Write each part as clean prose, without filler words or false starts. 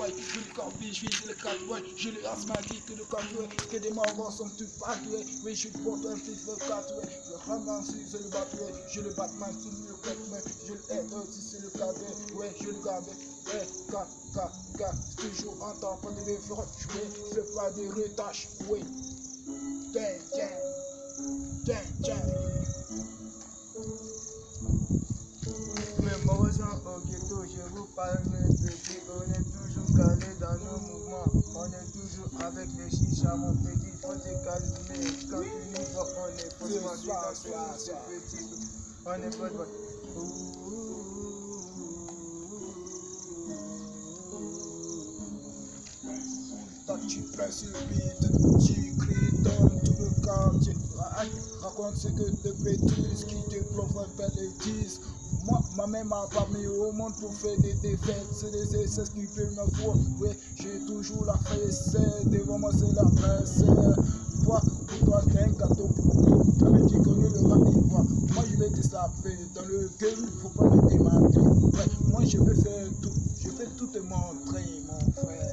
ouais, je le corbi, je vis le 4, ouais, je le asthmatique, le 4, ouais, que des morts sont tous fatoués, oui, je porte un petit feu 4, ouais, je ramasse sur le batoué, je le Batman sur le 4, ouais, je le aide aussi sur le 4, ouais, je le garde, ouais, toujours en temps, pas de l'effort, je fais pas de retâches, oui, tiens. Mémorisant au ghetto, je vous parle mes petits, on est toujours calé dans nos mouvements, on est toujours avec les chichas, mon petit, faut te calmer, quand tu nous vois, on est faussement dans ce petit, on est faussement. Toi tu prends sur le beat, tu cries dans tout le quartier, raconte ce que de bêtises qui te provoquent les 10. Moi, ma mère m'a pas mis au monde pour faire des défaites, c'est des essais qui peuvent me voir, ouais, j'ai toujours la fesse, devant moi c'est la presse, toi, pour toi c'est un gâteau, mais tu connais le rap ivoire, moi je vais te saper, dans le game, faut pas me démarrer, ouais, moi je vais faire tout, je vais tout te montrer, mon frère,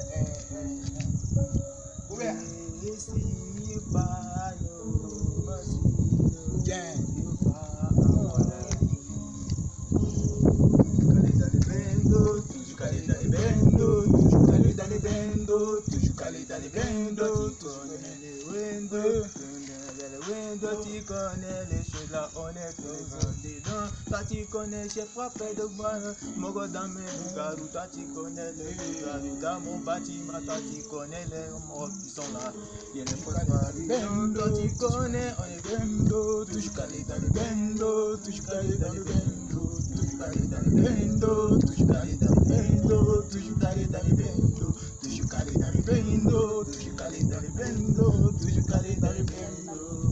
Toujours calé dans les bendos, toujours calé dans les bendos, toujours calé dans les bendos, tu connais les windows, tu connais les choses là, on est toujours dedans, toi tu connais, j'ai frappé de balle, mon gars dans mes garous, toi tu connais les choses dans mon bâtiment, toi tu connais les morts qui sont là, il y a les fausses marions, toi tu connais, on est bendos, toujours calé dans les bendos, toujours calé dans les bendos, toujours calé dans les bendos, toujours calé dans les bendos, toujours calé dans les bendos, toujours calé dans les bendos, toujours calé dans les bendos, toujours calé dans les bendos.